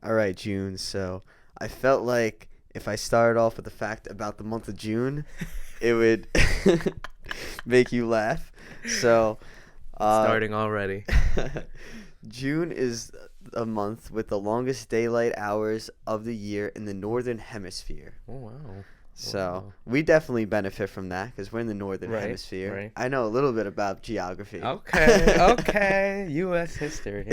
All right, June. So I felt like if I started off with the fact about the month of June, it would make you laugh. So, Starting already. June is a month with the longest daylight hours of the year in the northern hemisphere. Oh, wow. So Wow. we definitely benefit from that because we're in the northern Right, hemisphere. right. I know a little bit about geography. Okay. U.S. history.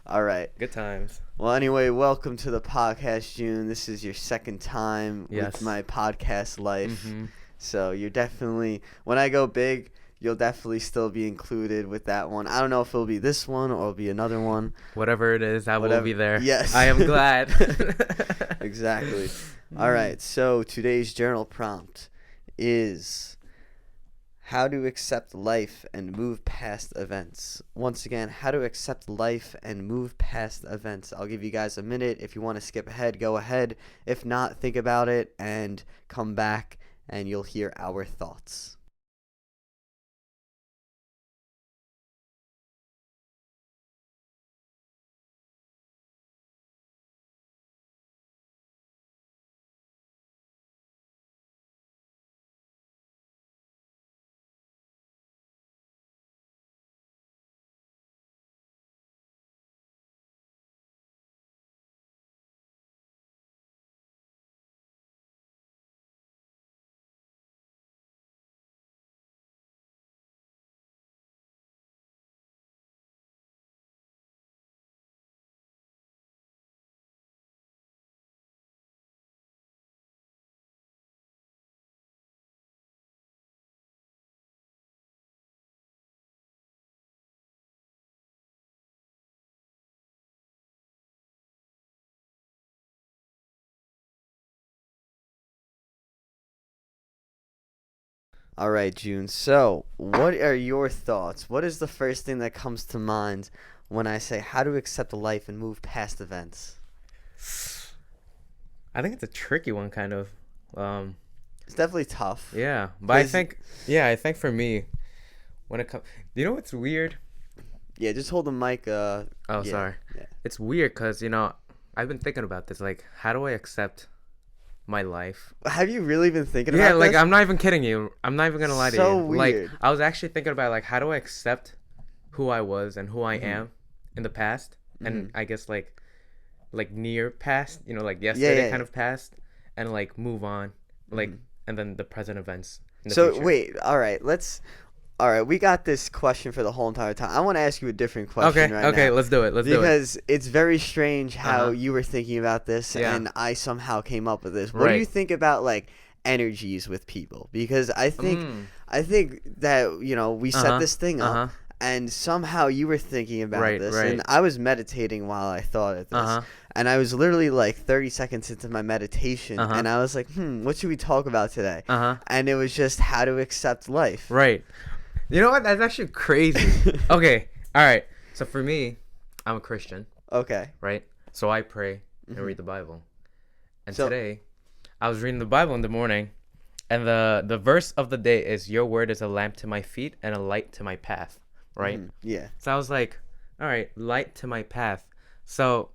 All right. Good times. Well, anyway, welcome to the podcast, June. This is your second time Yes. with my podcast life. Mm-hmm. So you're definitely, when I go big, you'll definitely still be included with that one. I don't know if it'll be this one or it'll be another one. Whatever it is, I will Whatever- be there. Yes. I am glad. Exactly. All right. So today's journal prompt is how to accept life and move past events. Once again, how to accept life and move past events. I'll give you guys a minute. If you want to skip ahead, go ahead. If not, think about it and come back and you'll hear our thoughts. All right, June. So, what are your thoughts? What is the first thing that comes to mind when I say how to accept life and move past events? I think it's a tricky one, kind of. It's definitely tough. Yeah, but I 'Cause- think for me, when it comes, you know what's weird? Yeah, just hold the mic. Oh, yeah, sorry. Yeah. It's weird because I've been thinking about this. Like, how do I accept my life? Have you really been thinking Yeah, about like this? I'm not even kidding you. I'm not even gonna lie to So you. weird. Like I was actually thinking about like how do I accept who I was and who I Mm-hmm. am in the past, and I guess like near past, like Yeah, yesterday yeah, kind yeah. of past, and like move on, like and then the present events in the So future. wait, all right, we got this question for the whole entire time. I want to ask you a different question right Okay, now. let's do it. Let's do it. Because it's very strange how Uh-huh. you were thinking about this Yeah. and I somehow came up with this. What do you Right. think about like energies with people? Because I think Mm. that we set Uh-huh. this thing up Uh-huh. and somehow you were thinking about Right, this right. and I was meditating while I thought of this. Uh-huh. And I was literally like 30 seconds into my meditation Uh-huh. and I was like, what should we talk about today? Uh-huh. And it was just how to accept life. Right. You know what? That's actually crazy. Okay. All right. So for me, I'm a Christian, Okay. right? So I pray and read the Bible. And So- today, I was reading the Bible in the morning, and the verse of the day is, "Your word is a lamp to my feet and a light to my path." Right? Yeah. So I was like, all right, light to my path. So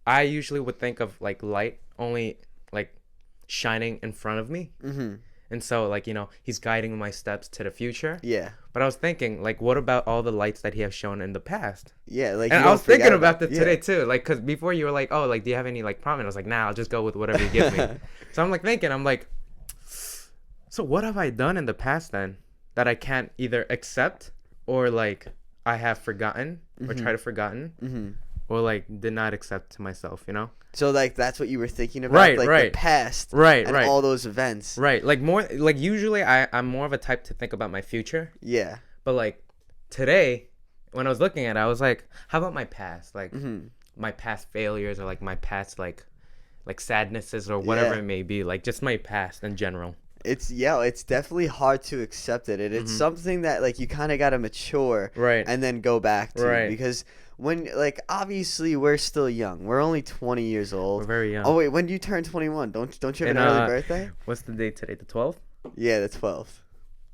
I usually would think of like light only like shining in front of me. Mm-hmm. And so like, he's guiding my steps to the future. Yeah. But I was thinking, like, what about all the lights that he has shown in the past? Yeah. Like, And you I don't was thinking forget about that yeah. today too. Like, because before you were like, oh, like, do you have any like promise? I was like, nah, I'll just go with whatever you give me. So I'm like thinking, so what have I done in the past then that I can't either accept or like I have forgotten or try to forgotten or like did not accept to myself, So like that's what you were thinking about, Right, like right. the past, Right, and right. all those events. Right. Like more like usually I'm more of a type to think about my future. Yeah. But like today, when I was looking at it, I was like, how about my past? Like my past failures or like my past like sadnesses or whatever Yeah. it may be. Like just my past in general. It's definitely hard to accept it, and it's something that like you kind of gotta mature, Right. and then go back to, Right. because when like obviously we're still young, we're only 20 years old. We're very young. Oh wait, when do you turn 21? Don't you have And, an early birthday? What's the date today? The 12th? Yeah, the 12th.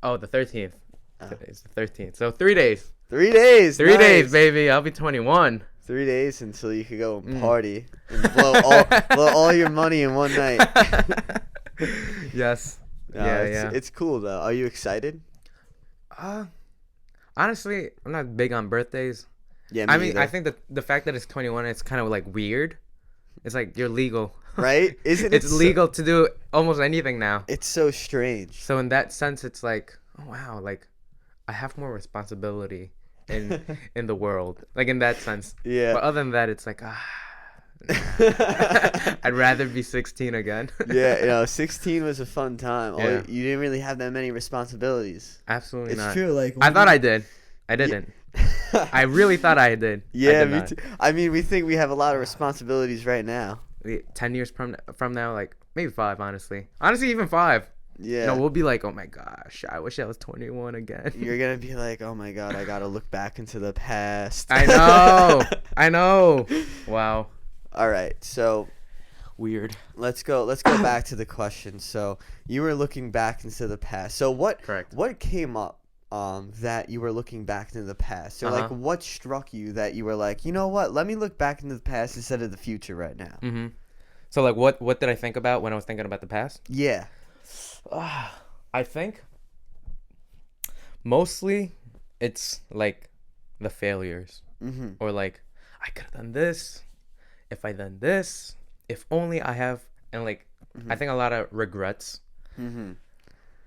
Oh, the 13th. Oh. Today's the 13th. So 3 days. 3 days. 3 days, nice. baby. I'll be 21. 3 days until you could go and party and blow all your money in one night. Yes. No, it's cool though. Are you excited? Honestly, I'm not big on birthdays. Yeah, I mean, either. I think that the fact that it's 21, it's kind of like weird. It's like you're legal, right? Isn't it's legal to do almost anything now. It's so strange. So in that sense, it's like, oh wow, like I have more responsibility in the world, like in that sense. Yeah. But other than that, it's like I'd rather be 16 again. Yeah, 16 was a fun time. Yeah. You didn't really have that many responsibilities. Absolutely It's not. true. Like I thought I did. I didn't. I really thought I did. Yeah, I did me not. too. I mean, we think we have a lot of responsibilities right now. 10 years from now, like maybe 5, honestly, even 5. Yeah. We'll be like, oh my gosh, I wish I was 21 again. You're gonna be like, oh my god, I gotta look back into the past. I know. Wow. All right, so Weird. let's go back to the question. So you were looking back into the past. So what came up that you were looking back into the past? Or like what struck you that you were like, you know what? Let me look back into the past instead of the future right now. Mm-hmm. So like what did I think about when I was thinking about the past? Yeah. I think mostly it's like the failures. Mm-hmm. Or like I could have done this if I done this, if only I have, and like I think a lot of regrets. Mm-hmm.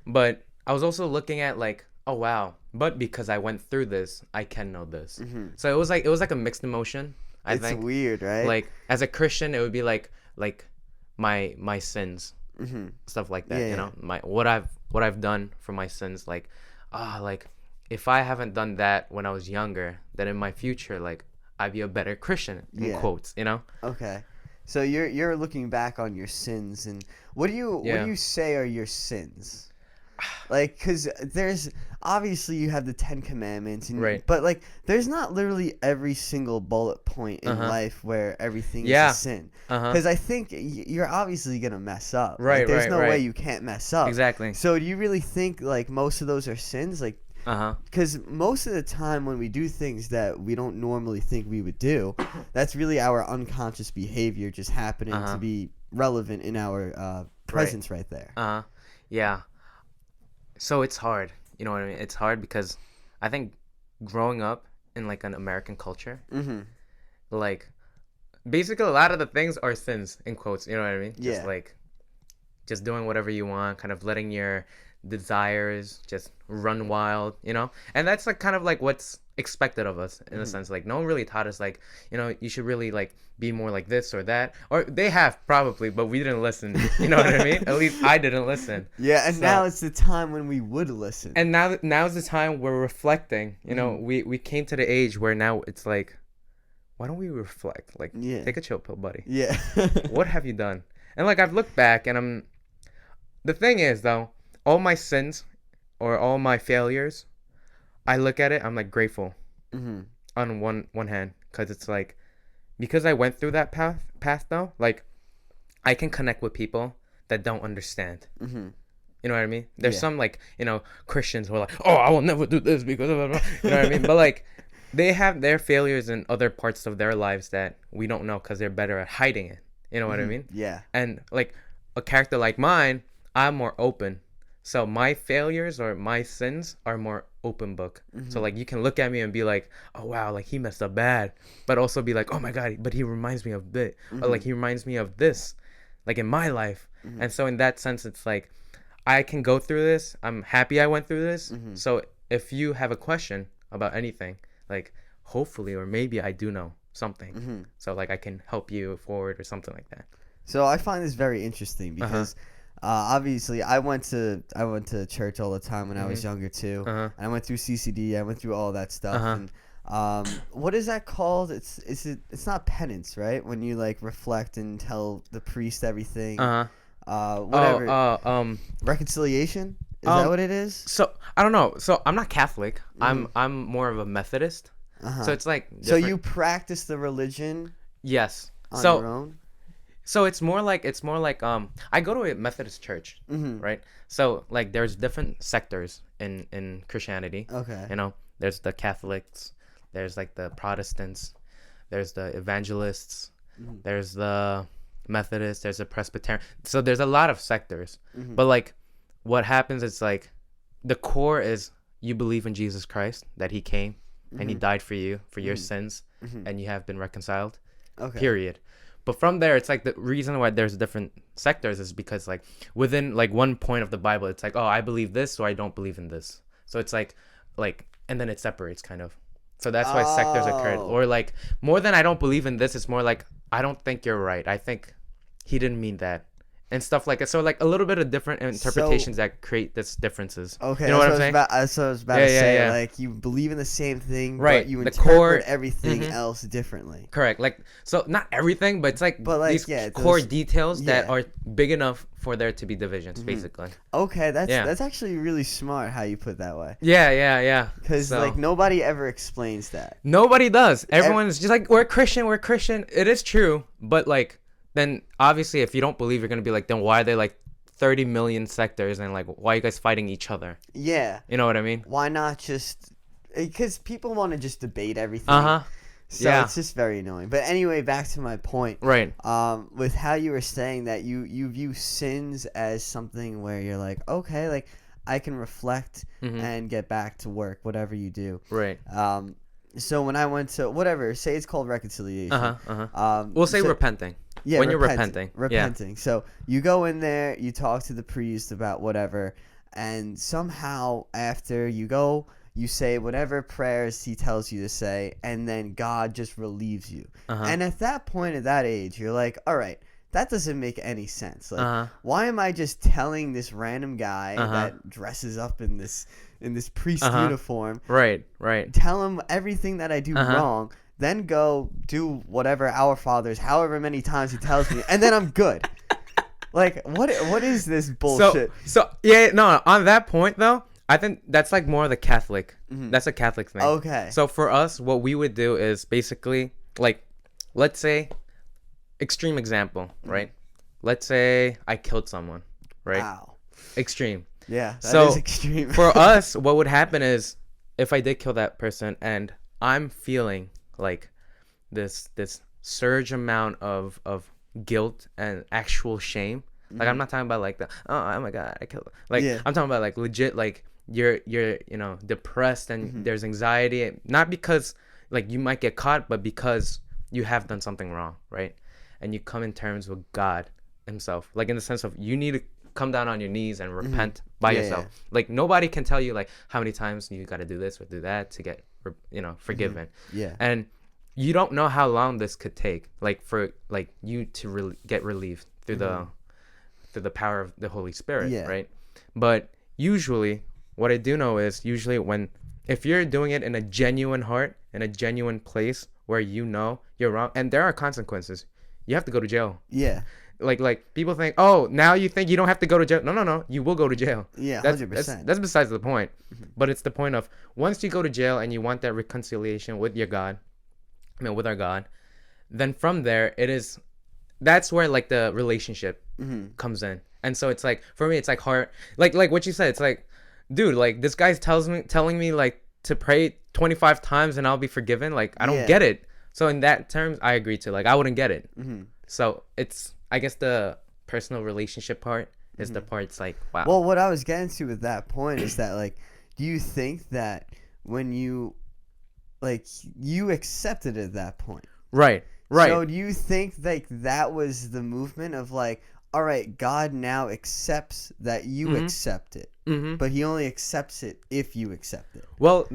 But I was also looking at like, oh wow, but because I went through this, I can know this. Mm-hmm. So it was like a mixed emotion. I think it's weird, right? like as a Christian, it would be like my sins, mm-hmm. stuff like that. Yeah, you know, what I've done for my sins. Like like if I haven't done that when I was younger, then in my future, like I'd be a better Christian in quotes. You know? Okay. So you're looking back on your sins, and what do you say are your sins? Like, because there's obviously you have the 10 Commandments, and, but like there's not literally every single bullet point in life where everything is a sin. Because I think you're obviously gonna mess up. Right. Like, there's no way you can't mess up. Exactly. So do you really think like most of those are sins? Like, because most of the time when we do things that we don't normally think we would do, that's really our unconscious behavior just happening to be relevant in our presence right there. Yeah. So it's hard. You know what I mean? It's hard because I think growing up in like an American culture, like basically a lot of the things are sins in quotes. You know what I mean? Yeah. Just like just doing whatever you want, kind of letting your desires just run wild, you know? And that's like kind of like what's expected of us in a sense. Like no one really taught us like, you know, you should really like be more like this or that. Or they have probably, but we didn't listen. You know what I mean? At least I didn't listen. Yeah, and now it's the time when we would listen. And now's the time we're reflecting. You know, we came to the age where now it's like, why don't we reflect? Like, take a chill pill, buddy. Yeah. What have you done? And like I've looked back and the thing is though, all my sins or all my failures, I look at it, I'm like grateful on one hand, because it's like, because I went through that path though, like I can connect with people that don't understand. You know what I mean? There's some like, you know, Christians who are like, oh, I will never do this because of, you know what I mean? But like they have their failures in other parts of their lives that we don't know because they're better at hiding it. You know what I mean? Yeah. And like a character like mine, I'm more open. So my failures or my sins are more open book. So like you can look at me and be like, oh wow, like he messed up bad, but also be like, oh my god, but he reminds me of this, or like he reminds me of this, like in my life. And so in that sense, it's like I can go through this. I'm happy I went through this. So if you have a question about anything, like hopefully or maybe I do know something. So like I can help you forward or something like that. So I find this very interesting because obviously I went to church all the time when I was younger too. And I went through CCD. I went through all that stuff. And what is that called? It's not penance, right? When you like reflect and tell the priest everything. Whatever. Reconciliation. Is that what it is? So I don't know. So I'm not Catholic. I'm more of a Methodist. So it's like different. So you practice the religion. Yes. On your own. So it's more like I go to a Methodist church, right? So like there's different sectors in Christianity. Okay. You know, there's the Catholics, there's like the Protestants, there's the evangelists, there's the Methodists, there's the Presbyterian. So there's a lot of sectors. But like what happens is like the core is you believe in Jesus Christ, that he came and he died for you, for your sins, and you have been reconciled. Okay. Period. But from there, it's like the reason why there's different sectors is because like within like one point of the Bible, it's like, oh, I believe this, so I don't believe in this. So it's like, and then it separates kind of. So that's why sectors occurred. Or like more than I don't believe in this, it's more like I don't think you're right. I think he didn't mean that. And stuff like that. So like a little bit of different interpretations that create this differences. Okay, you know what I'm saying? That's what I was about to say. Like you believe in the same thing, right? But you the interpret core, everything else differently. Correct. Like so, not everything, but it's like, these core those, details that are big enough for there to be divisions, basically. Okay, that's actually really smart how you put that way. Yeah. Because like nobody ever explains that. Nobody does. Everyone's just like, we're Christian. It is true, but like. Then obviously if you don't believe, you're gonna be like, then why are they like 30 million sectors and like why are you guys fighting each other? Yeah, you know what I mean? Why not just because people want to just debate everything. So it's just very annoying. But anyway, back to my point. Right. With how you were saying that you view sins as something where you're like, okay, like I can reflect and get back to work, whatever you do. Right. So when I went to whatever, say it's called reconciliation. We'll say repenting. Yeah, when you're repenting. Yeah. So you go in there, you talk to the priest about whatever, and somehow after you go, you say whatever prayers he tells you to say, and then God just relieves you. And at that point, at that age, you're like, all right, that doesn't make any sense. Like, why am I just telling this random guy that dresses up in this priest uniform? Right. Tell him everything that I do wrong. Then go do whatever Our Fathers, however many times he tells me, and then I'm good. Like, what is this bullshit? So on that point though, I think that's like more of the Catholic. That's a Catholic thing. Okay. So for us, what we would do is basically like, let's say, extreme example, right? Let's say I killed someone, right? Wow. Extreme. Yeah, that is extreme. For us, what would happen is if I did kill that person and I'm feeling like this surge amount of guilt and actual shame. Like I'm not talking about like oh my god I killed. Like I'm talking about like legit like you're depressed and there's anxiety, not because like you might get caught, but because you have done something wrong, right? And you come in terms with God himself, like in the sense of you need to come down on your knees and repent by yourself. Like nobody can tell you like how many times you got to do this or do that to get forgiven. And you don't know how long this could take, like for like you to get relieved through the power of the Holy Spirit, right? But usually what I do know is if you're doing it in a genuine heart, in a genuine place where you know you're wrong and there are consequences, you have to go to jail. Like people think, oh, now you think you don't have to go to jail. No, you will go to jail. 100%. That's besides the point. But it's the point of once you go to jail and you want that reconciliation with your God, with our God, then from there that's where like the relationship comes in. And so it's like for me it's like hard, like what you said, it's like, dude, like this guy's telling me like to pray 25 times and I'll be forgiven. Like I don't get it. So in that terms I agree to, like I wouldn't get it. So it's, I guess the personal relationship part is the part. It's like, wow. Well, what I was getting to with that point is that, like, do you think that when you accepted at that point? Right. So do you think like that was the movement of like, all right, God now accepts that you accept it, but he only accepts it if you accept it. Well,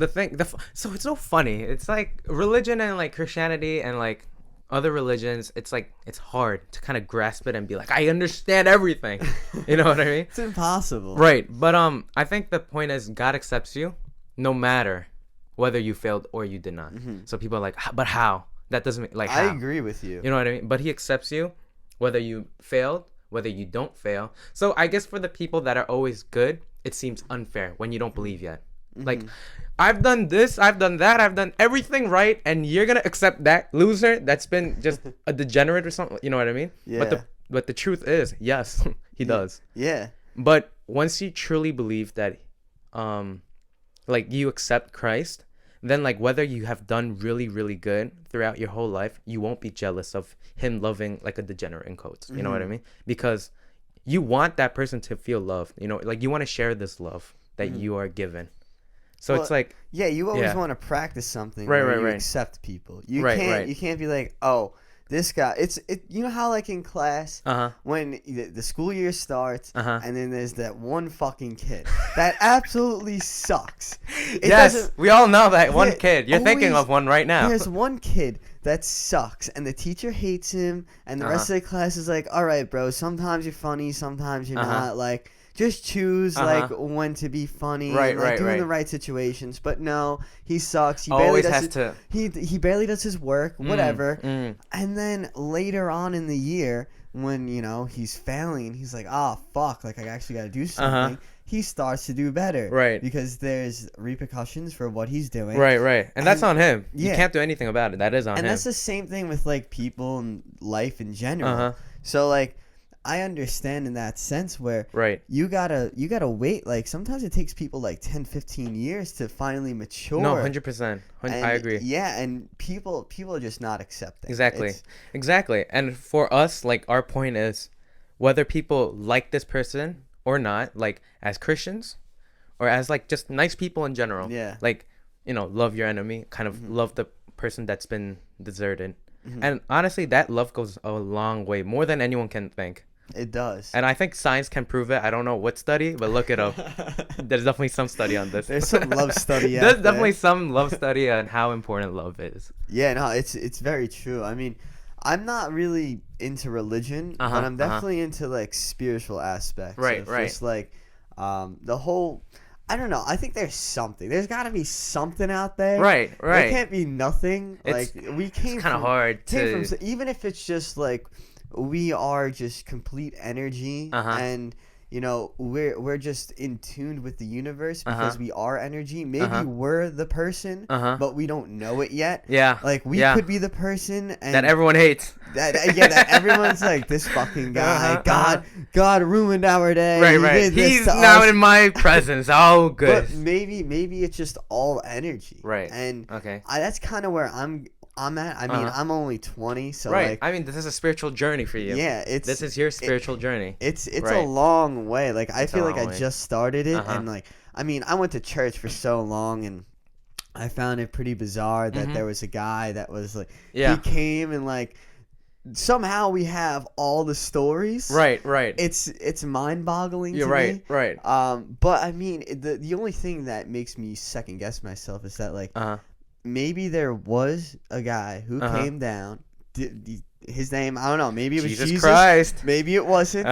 so it's so funny. It's like religion and like Christianity and like other religions, it's like it's hard to kind of grasp it and be like, I understand everything. You know what I mean? It's impossible. Right. But I think the point is God accepts you no matter whether you failed or you did not. So people are like, but how? That doesn't like how? I agree with you. You know what I mean? But he accepts you whether you failed, whether you don't fail. So I guess for the people that are always good, it seems unfair when you don't believe yet. Like, I've done this, I've done that, I've done everything right, and you're gonna accept that loser that's been just a degenerate or something. You know what I mean? Yeah. But the truth is, yes, he does. Yeah. But once you truly believe that, like you accept Christ, then like whether you have done really really good throughout your whole life, you won't be jealous of him loving like a degenerate in quotes. You know what I mean? Because you want that person to feel loved. You know, like you want to share this love that you are given. So Well, it's like, yeah, you always want to practice something Right, where right, you right. accept people. You Right, can't right. you can't be like, oh, this guy. You know how like in class uh-huh, when the school year starts uh-huh. and then there's that one fucking kid that absolutely sucks. It Yes, doesn't. we all know that one Yeah, kid. You're thinking always- of one right now. There's one kid that sucks and the teacher hates him and the rest of the class is like, all right, bro, sometimes you're funny, sometimes you're not. Like, just choose like when to be funny Right, and like right, do in right. the right situations. But no, he sucks. He Always barely does has to. he barely does his work, whatever. Mm. And then later on in the year, when he's failing, he's like, "Oh fuck! Like I actually got to do something." He starts to do better, Right. Because there's repercussions for what he's doing, Right, right. And that's on him. You yeah. can't do anything about it. That is on And him. that's the same thing with like people and life in general. Uh-huh. So like, I understand in that sense where Right. you gotta wait. Like sometimes it takes people like 10, 15 years to finally mature. No, 100%. I agree. Yeah, and people are just not accepting. Exactly. It's- Exactly. And for us, like, our point is whether people like this person or not, like, as Christians or as, like, just nice people in general. Yeah. Like, love your enemy, kind of love the person that's been deserted. And honestly, that love goes a long way, more than anyone can think. It does. And I think science can prove it. I don't know what study, but look it up. There's definitely some study on this. There's some love study out There's there. definitely some love study on how important love is. Yeah, no, it's very true. I mean, I'm not really into religion, but I'm definitely into like spiritual aspects. Right, of right. Just like the whole. I don't know. I think there's something. There's got to be something out there. Right, right. There can't be nothing. It's- like we came. It's kind of from- hard came to. from, even if it's just like we are just complete energy and we're just in tune with the universe because we are energy. Maybe we're the person, but we don't know it yet. Yeah. Like we yeah. could be the person and that everyone hates. that everyone's like, this fucking guy, God ruined our day. Right, He right. did this He's to now us. in my presence. Oh, good. But maybe it's just all energy. Right. And Okay. that's kind of where I'm at. I mean, I'm only 20, so Right. like, I mean, this is a spiritual journey for you. yeah, This is your spiritual journey. It's a Right. long way. Like I It's a feel like long I way. just started it, and like I mean, I went to church for so long, and I found it pretty bizarre that there was a guy that was like, Yeah. he came and like somehow we have all the stories. Right, right. It's mind-boggling. You're to right, me. right. But I mean, the only thing that makes me second guess myself is that like maybe there was a guy who came down. His name, I don't know. Maybe it was Jesus. Christ. Maybe it wasn't.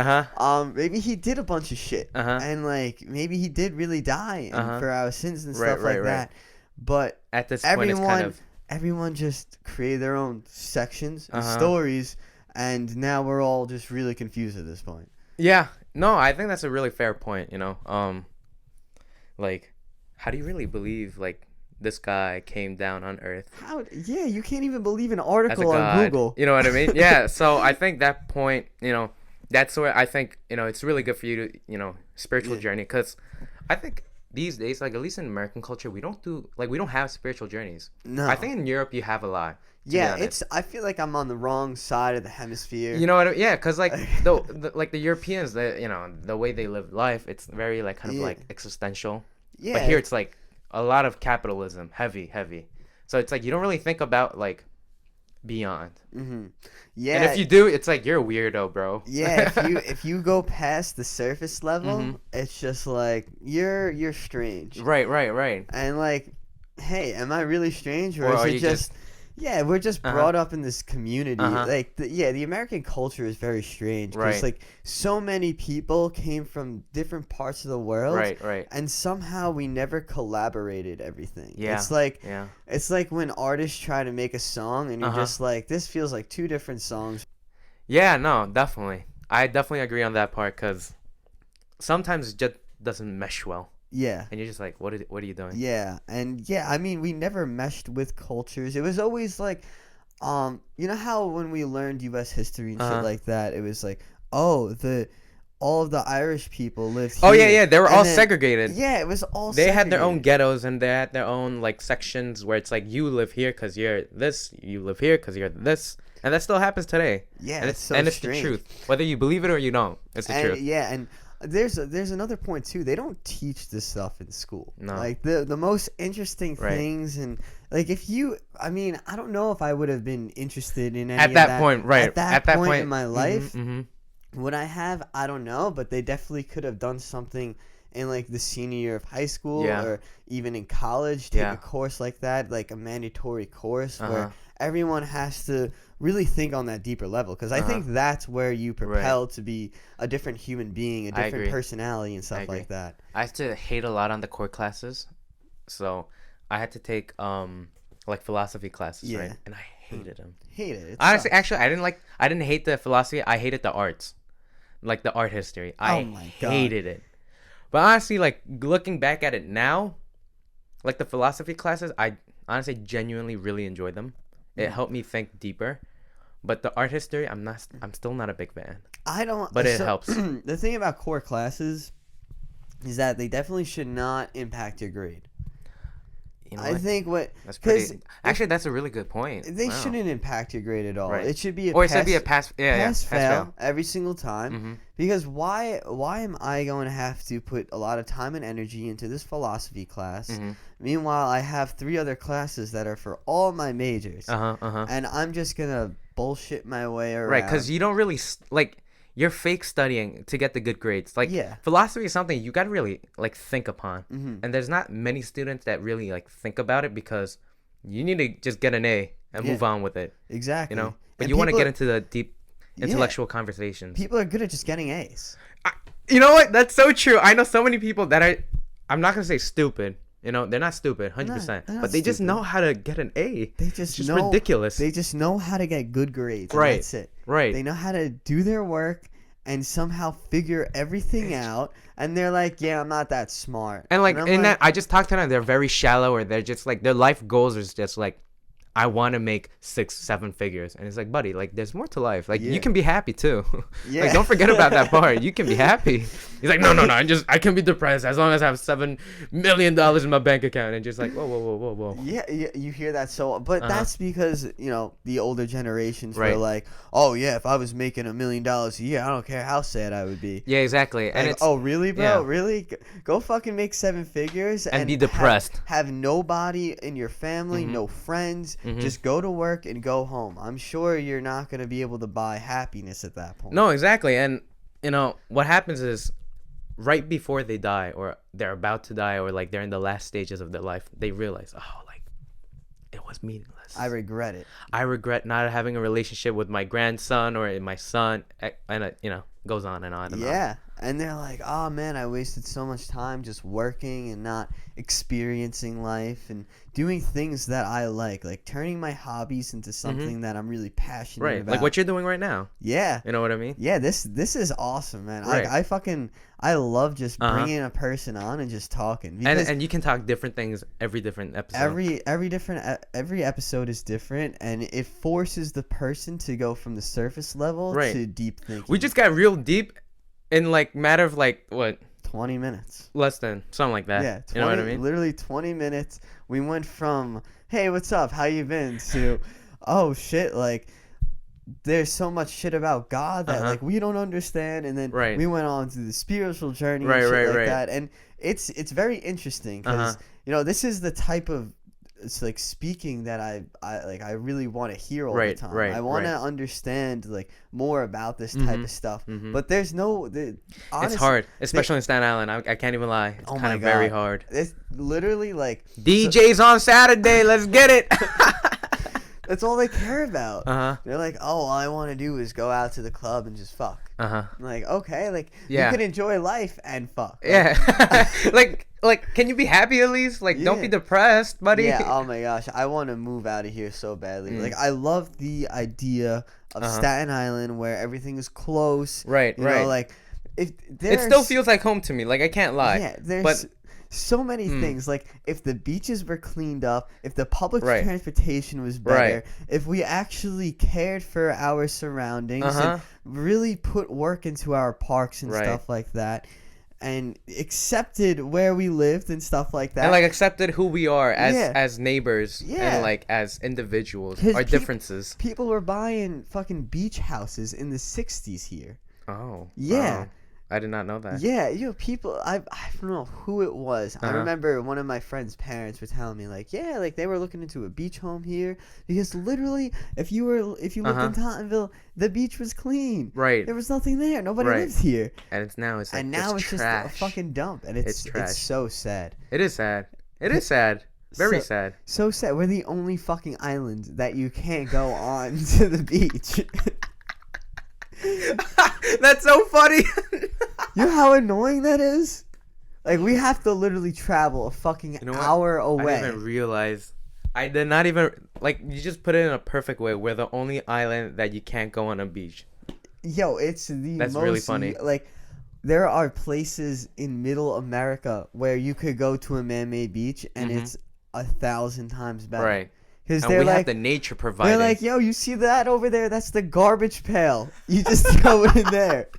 Maybe he did a bunch of shit, and like maybe he did really die for our sins and stuff like that. But at this point, it's kind of everyone just created their own sections and stories, and now we're all just really confused at this point. Yeah. No, I think that's a really fair point. Like, how do you really believe like this guy came down on Earth? Yeah, you can't even believe an As a article on god. Google. You know what I mean? Yeah. So I think that point, that's where I think, it's really good for you to, spiritual journey. Because I think these days, like at least in American culture, we don't have spiritual journeys. No. I think in Europe you have a lot. Yeah, I feel like I'm on the wrong side of the hemisphere. You know what I mean? Yeah, because like the Europeans, the way they live life, it's very like kind of like existential. Yeah. But here it's like a lot of capitalism, heavy. So it's like you don't really think about like beyond. Yeah. And if you do, it's like you're a weirdo, bro. Yeah, if you go past the surface level, it's just like you're strange. Right. And like, hey, am I really strange, or Or is are it you just? Yeah, we're just brought up in this community. Like, the American culture is very strange because Right. like so many people came from different parts of the world. Right. And somehow we never collaborated everything. Yeah. It's like when artists try to make a song and you're just like, this feels like two different songs. Yeah, no, definitely. I definitely agree on that part because sometimes it just doesn't mesh well. Yeah. And you're just like, what are you doing? Yeah, and yeah, I mean, we never meshed with cultures. It was always like, you know how when we learned U.S. history and shit like that, it was like, oh, all of the Irish people lived Oh here. yeah, they were And all then- segregated. Yeah, it was all They had their own segregated. ghettos and they had their own like sections where it's like you live here because you're this, you live here because you're this, and that still happens today. Yeah, And it's so it's strange. the truth, whether you believe it or you don't. It's the And truth. yeah, and there's another point too. They don't teach this stuff in school. No. Like the most interesting Right. things, and like if you, I mean, I don't know if I would have been interested in any At of that that point, right? At that point in my life, hmm would I have? I don't know, but they definitely could have done something in like the senior year of high school Yeah. or even in college. Take Yeah. a course like that, like a mandatory course Uh-huh. where everyone has to really think on that deeper level. Because I Uh-huh. think that's where you propel to be a different human being, a I different agree. personality, and I stuff agree. like that. I used to hate a lot on the core classes, so I had to take like philosophy classes, Yeah. right? And I hated them. Hate it. It Honestly, sucks. actually, I didn't hate the philosophy. I hated the arts, like the art history. I Oh my God. hated it. But honestly, like looking back at it now, like the philosophy classes, I honestly genuinely really enjoyed them. It helped me think deeper. But the art history, I'm still not a big fan. I don't. But it helps. The thing about core classes is that they definitely should not impact your grade. You know I what? think That's because pretty. Actually, that's a really good point. they Wow. shouldn't impact your grade at all. Right. It should be a Or it pass, should be a pass. Yeah, pass yeah. fail every single time. Mm-hmm. Because why am I going to have to put a lot of time and energy into this philosophy class? Mm-hmm. Meanwhile, I have 3 other classes that are for all my majors, Uh-huh. and I'm just gonna bullshit my way around. Right, because you don't really like you're fake studying to get the good grades. Like Yeah. philosophy is something you gotta really like think upon, Mhm. and there's not many students that really like think about it because you need to just get an A and Yeah. move on with it. Exactly. You know, but And you want to people get are- into the deep Yeah. intellectual conversations. People are good at just getting A's. You know what? That's so true. I know so many people that I'm not gonna say stupid. You know, they're not stupid, 100%, they're not but they just stupid. know how to get an A. They just It's just know ridiculous. They just know how to get good grades. And Right. That's it. Right. They know how to do their work and somehow figure everything out. And they're like, yeah, I'm not that smart. And like I'm in that, I just talked to them. They're very shallow, or they're just like their life goals is just like, I want to make 6-7 figures, and it's like, buddy, like there's more to life. Like Yeah. you can be happy too. Yeah. Like don't forget about that part. You can be happy. He's like, no, I can be depressed as long as I have $7 million in my bank account, and just like, whoa. Yeah, you hear that but Uh-huh. that's because, the older generations were Right. like, oh, yeah, if I was making $1 million a year, I don't care how sad I would be. Yeah, exactly. And Like, it's oh, really, bro? yeah. Really? Go fucking make 7 figures And be have- depressed. Have nobody in your family, Mhm. no friends. Mhm. Just go to work and go home. I'm sure you're not going to be able to buy happiness at that point. no, exactly. And what happens is, right before they die, or they're about to die, or like they're in the last stages of their life, they realize, oh, like it was meaningless. I regret it. I regret not having a relationship with my grandson or my son, and goes on and on and on. Yeah. And they're like, oh, man, I wasted so much time just working and not experiencing life and doing things that I like turning my hobbies into something that I'm really passionate Right, about. like what you're doing right now. Yeah. You know what I mean? Yeah, this is awesome, man. Right. I love just Uh-huh. bringing a person on and just talking. And Because and you can talk different things every different episode. every episode is different, and it forces the person to go from the surface level Right. to deep thinking. We just got real deep in like matter of like what 20 minutes. less than something like that. Yeah, 20, you know what I mean? Literally 20 minutes. We went from, hey, what's up? How you been? To, oh shit, like there's so much shit about God that Uh-huh. like we don't understand, and then Right. we went on to the spiritual journey Right, and shit like right. that, and it's very interesting because this is the type of like speaking that I really want to hear all Right, the time. right, I want to right. understand like more about this type of stuff, mhm. but there's no It's honestly, hard, especially in Staten Island. I can't even lie. It's Oh kind my of very God. hard. It's literally like DJs on Saturday. Let's get it. that's all they care about. Uh-huh. They're like, oh, all I want to do is go out to the club and just fuck. Uh-huh. I'm like, okay, like Yeah. you can enjoy life and fuck. Like, Yeah. like can you be happy at least? Like don't be Yeah. depressed, buddy. Yeah. Oh my gosh, I want to move out of here so badly. Mm. Like I love the idea of Uh-huh. Staten Island where everything is close. Right, You right. know, like if It there's still feels like home to me. Like I can't lie. Yeah, there's but so many things. Like if the beaches were cleaned up, if the public Right. transportation was better, Right. if we actually cared for our surroundings Uh-huh. and really put work into our parks and Right. stuff like that, and accepted where we lived and stuff like that. And like accepted who we are Yeah. as neighbors Yeah. and like as individuals, 'Cause our differences. People were buying fucking beach houses in the 60s here. Oh. Yeah. Wow. I did not know that. Yeah, people, I don't know who it was. I Uh-huh. remember one of my friend's parents were telling me like, yeah, like they were looking into a beach home here because literally if you lived in Tottenville, the beach was clean. Right. There was nothing there. Nobody Right. lived here. And now it's And now it's just a trash. fucking dump, and it's trash. it's so sad. It is sad. It is sad. Very sad. So sad. We're the only fucking island that you can't go on to the beach. That's so funny. You know how annoying that is? Like, we have to literally travel a fucking You know what? hour I away. didn't even realize. I did not even like. You just put it in a perfect way. We're the only island that you can't go on a beach. Yo, it's the That's most really funny. Like, there are places in Middle America where you could go to a man-made beach and it's 1,000 times better. Right. Because And they're we like, have the nature providing. they're like, yo, you see that over there? That's the garbage pail. You just throw it in there.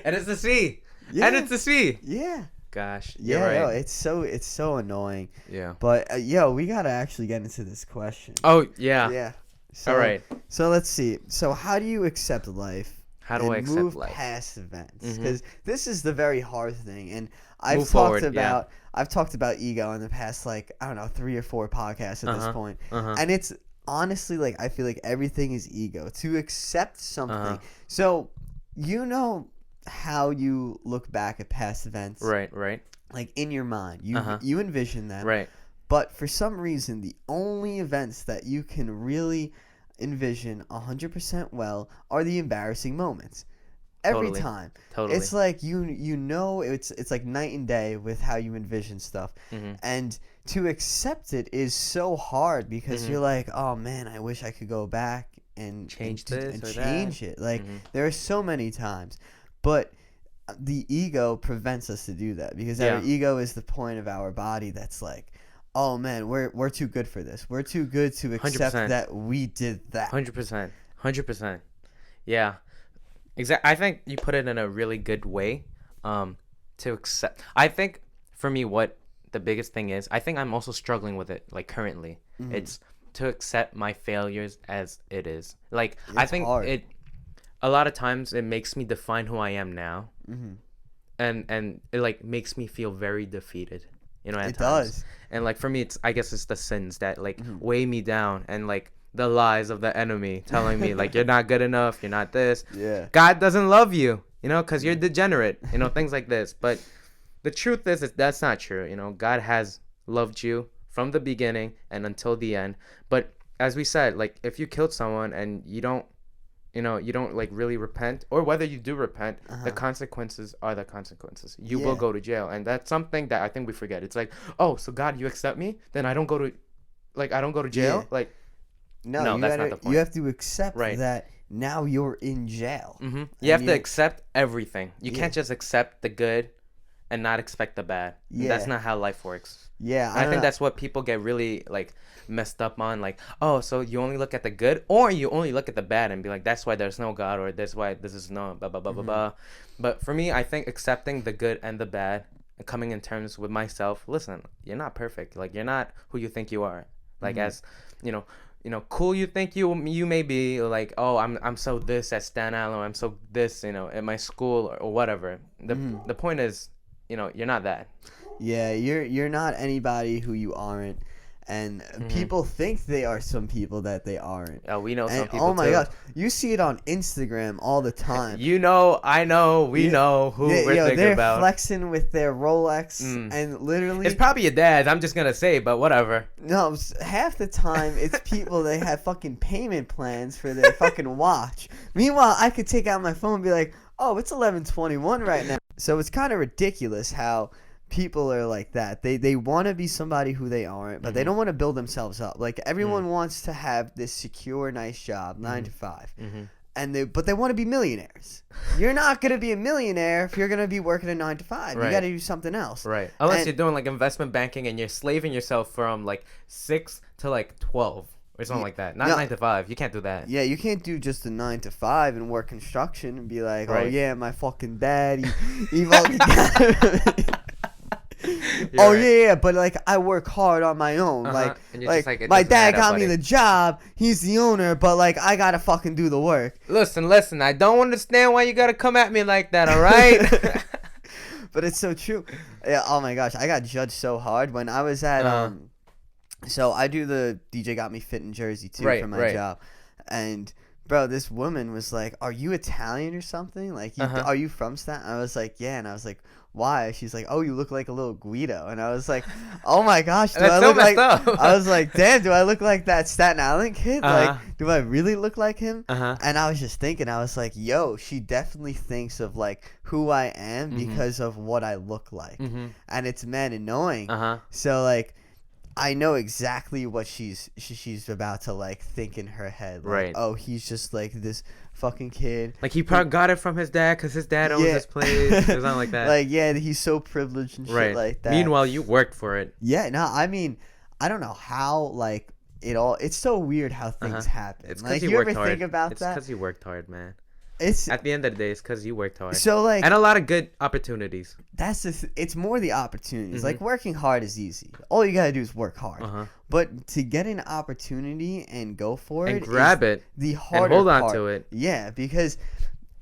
and it's the sea. Yeah. And it's the sea. Yeah. Gosh. Yeah, You're yo, right. it's so annoying. Yeah. But yo, we gotta actually get into this question. Oh yeah. Yeah. So, All right. So let's see. So how do you accept life? How do I and accept move life? past events? Mhm. Because this is the very hard thing, and Move forward, yeah. I've talked about ego in the past, like, I don't know, 3 or 4 podcasts at this point, Uh-huh. and it's honestly like I feel like everything is ego to accept something. Uh-huh. So you know how you look back at past events, Right. Right. like in your mind, you Uh-huh. you envision them, Right. but for some reason, the only events that you can really envision 100% well are the embarrassing moments. Every Totally. time. Totally. It's like you know it's like night and day with how you envision stuff. Mhm. And to accept it is so hard because Mhm. you're like, "Oh man, I wish I could go back and Change and, this and or change that." it." Like Mhm. there are so many times. But the ego prevents us to do that because our Yeah. ego is the point of our body that's like, oh man, we're too good for this. We're too good to accept 100%. that we did that. 100%. 100%. Yeah. Exactly. I think you put it in a really good way. To accept. I think for me, what the biggest thing is, I think I'm also struggling with it. Like currently, it's to accept my failures as it is. Like I It's think hard. a lot of times it makes me define who I am now, and it like makes me feel very defeated. You know, at It times. does. And like for me, I guess it's the sins that like weigh me down, and like the lies of the enemy telling me like you're not good enough, you're not this. Yeah. God doesn't love you, you know, because you're degenerate, you know, things like this. But the truth is that's not true. You know, God has loved you from the beginning and until the end. But as we said, like if you killed someone and you don't like really repent, or whether you do repent, the consequences are the consequences. You will Yeah. go to jail. And that's something that I think we forget. It's like, oh, so God, you accept me? Then I don't go to jail? Yeah. Like, No, No, you that's gotta, not the point. You have to accept Right. that now you're in jail. you And have to accept everything. You Yeah. can't just accept the good and not expect the bad. Yeah. That's not how life works. Yeah, And I think don't know. that's what people get really like messed up on. Like, oh, so you only look at the good, or you only look at the bad and be like, that's why there's no God, or that's why this is no blah blah blah blah blah. But for me, I think accepting the good and the bad, and coming in terms with myself. Listen, you're not perfect. Like you're not who you think you are. Like as you know, cool you think you may be. Like, oh, I'm so this at Stan Allen. I'm so this, you know, at my school or whatever. The point is, you know, you're not that. Yeah, you're not anybody who you aren't, and people think they are some people that they aren't. Oh, we know some And people. oh my too. gosh, you see it on Instagram all the time. You know, I know, we know who we're thinking they're about. flexing with their Rolex, and literally, It's probably your dad's. I'm just gonna say, but whatever. no, half the time it's people that have fucking payment plans for their fucking watch. Meanwhile, I could take out my phone and be like, oh, it's 11:21 right now. So it's kind of ridiculous how people are like that. They want to be somebody who they aren't, but they don't want to build themselves up. Like everyone wants to have this secure, nice job, 9 to 5. but they want to be millionaires. You're not gonna be a millionaire if you're gonna be working a 9 to 5. Right. You got to do something else. Right. Unless you're doing like investment banking and you're slaving yourself from like 6 to like 12 or something like that. Not 9 to 5. You can't do that. Yeah, you can't do just a 9 to 5 and work construction and be like, oh Right. yeah, my fucking dad, he fucking oh right. yeah, but like I work hard on my own. Like, And you're just like it my doesn't dad add up, got me buddy. the job. He's the owner, but like I gotta fucking do the work. Listen. I don't understand why you gotta come at me like that. All right. But it's so true. Yeah, oh my gosh, I got judged so hard when I was at So I do the DJ Got Me Fit in Jersey too for my job, and bro, this woman was like, "Are you Italian or something? Like, are you from Staten?" I was like, "Yeah," and I was like, "Why?" She's like, "Oh, you look like a little Guido," and I was like, "Oh my gosh, do I look like?" I was like, "Damn, do I look like that Staten Island kid? Like, do I really look like him?" And I was just thinking, I was like, "Yo, she definitely thinks of like who I am because of what I look like, and it's mad annoying." So like, I know exactly what she's about to like think in her head. Like, Right. oh, he's just like this fucking kid. Like he probably got it from his dad because his dad owns this place or something like that. Like, yeah, he's so privileged and shit like that. Meanwhile, you worked for it. Yeah, no, I mean, I don't know how like it's so weird how things happen. It's like, because you you worked ever hard. think about It's that? because you worked hard, man. It's At the end of the day, it's because you worked hard. so like And a lot of good opportunities. that's it's more the opportunities. Like working hard is easy. All you gotta do is work hard. But to get an opportunity and go for And it, grab is it the harder and hold on part. to it. Yeah, because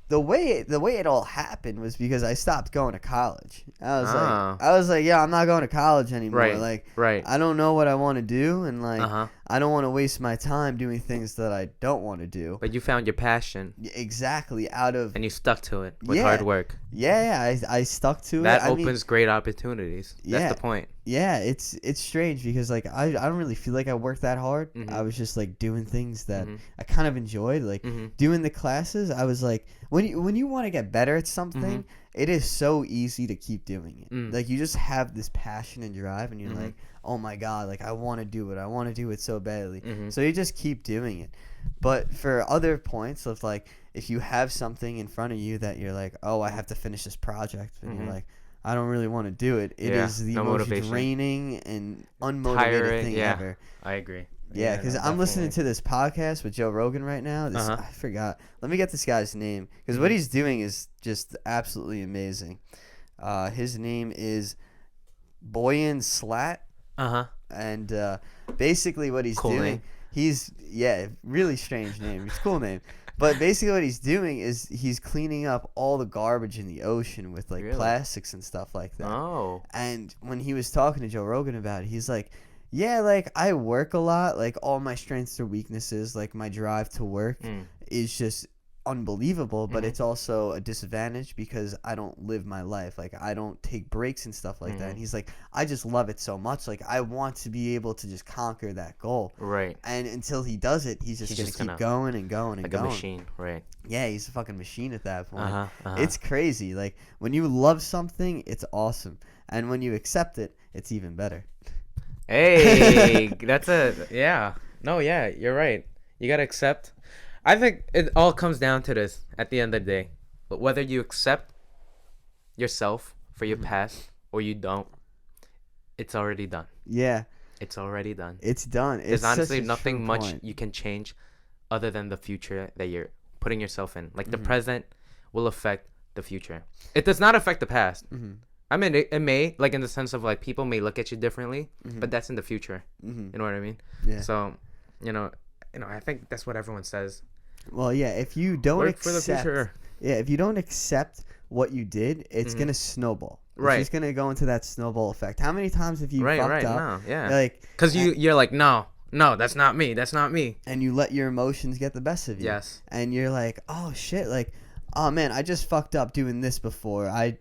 the way it all happened was because I stopped going to college. I was like, yeah, I'm not going to college anymore. Right, Like, right. I don't know what I want to do, and like, I don't want to waste my time doing things that I don't want to do. But you found your passion. Exactly, out of And you stuck to it with hard work. Yeah, I stuck to That it. opens great opportunities. That's the point. Yeah, it's strange because like I don't really feel like I worked that hard. I was just like doing things that I kind of enjoyed, like doing the classes. I was like, when you want to get better at something, it is so easy to keep doing it. Like you just have this passion and drive, and you're like, oh my god, like I want to do it. I want to do it so badly. So you just keep doing it. But for other points of like, if you have something in front of you that you're like, oh, I have to finish this project, and you're like, I don't really want to do it. It is the most motivation. draining and unmotivated Tiring, thing ever. I agree. Yeah, because I'm listening to this podcast with Joe Rogan right now. I forgot. Let me get this guy's name, because what he's doing is just absolutely amazing. His name is Boyan Slat. And basically what he's doing, name. he's really strange name. It's a cool name. But basically what he's doing is he's cleaning up all the garbage in the ocean with like plastics and stuff like that. Oh. And when he was talking to Joe Rogan about it, he's like, yeah, like I work a lot. Like all my strengths or weaknesses, like my drive to work is just unbelievable, but it's also a disadvantage because I don't live my life. Like I don't take breaks and stuff like that. And he's like, I just love it so much. Like I want to be able to just conquer that goal. Right. And until he does it, he's just gonna keep going and going and like going. a machine, right? Yeah, he's a fucking machine at that point. It's crazy. Like when you love something, it's awesome, and when you accept it, it's even better. Hey, you're right. You gotta accept. I think it all comes down to this at the end of the day. But whether you accept yourself for your past or you don't, it's already done. Yeah. It's already done. It's done. There's honestly nothing much you can change other than the future that you're putting yourself in. Like the present will affect the future. It does not affect the past. I mean, it may, like in the sense of like people may look at you differently, but that's in the future. You know what I mean? Yeah. So, I think that's what everyone says. Well, yeah, if you don't Work for the future. if you don't accept what you did, it's gonna snowball. Right. It's just gonna go into that snowball effect. How many times have you fucked up? No, yeah. Like, because you're like, no, that's not me. That's not me. And you let your emotions get the best of you. Yes. And you're like, oh shit, like, oh man, I just fucked up doing this before. I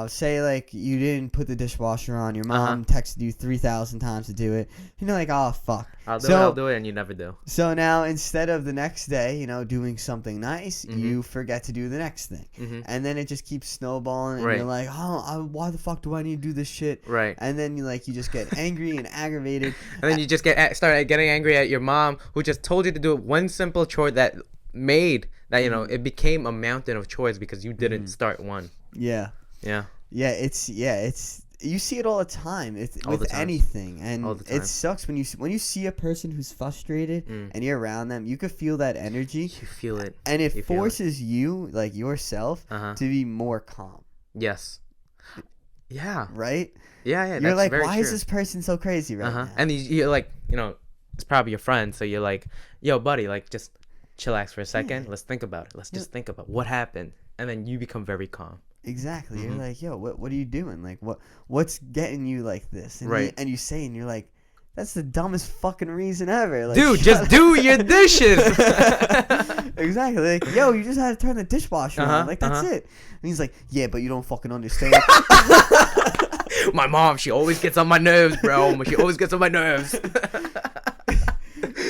say like you didn't put the dishwasher on. Your mom texted you 3,000 times to do it. And you're like, oh fuck. I'll do it, and you never do. So now instead of the next day, doing something nice, you forget to do the next thing, and then it just keeps snowballing. And you're like, oh, why the fuck do I need to do this shit? Right. And then you just get angry and aggravated. And then you just start getting angry at your mom who just told you to do one simple chore that made that, you know, it became a mountain of choice because you didn't start one. Yeah. Yeah. It's you see it all the time. It's All the with time. anything, and All the time. it sucks when you see a person who's frustrated and you're around them. You could feel that energy, You feel it. and it You feel it. forces you, like yourself, Uh-huh. to be more calm. Yes. Yeah. Right? Yeah. You're That's like, very why true. is this person so crazy right now? And you're like, you know, it's probably your friend, so you're like, yo, buddy, like, just chillax for a second. Let's think about it. Let's just think about what happened, and then you become very calm. Exactly. You're like, yo, what are you doing? Like, what's getting you like this? And Right. you say, and you're like, that's the dumbest fucking reason ever. Like, Dude, just do your dishes. Exactly. Like, yo, you just had to turn the dishwasher on. Like, that's it. And he's like, yeah, but you don't fucking understand. My mom, she always gets on my nerves, bro. She always gets on my nerves.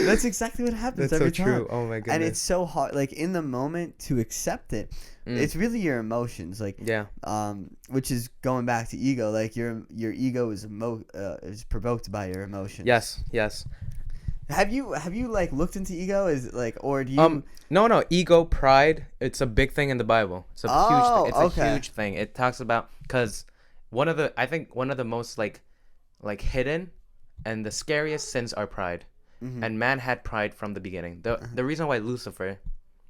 That's exactly what happens That's every so time. true. Oh my goodness. And it's so hard, like in the moment, to accept it. It's really your emotions, like Yeah. which is going back to ego. Like your ego is provoked by your emotions. Yes. Have you like looked into ego? Is it like, or do you? No. Ego, pride. It's a big thing in the Bible. It's a huge thing. It's a okay. huge thing. It talks about, because I think one of the most like hidden and the scariest sins are pride. And man had pride from the beginning. The reason why Lucifer,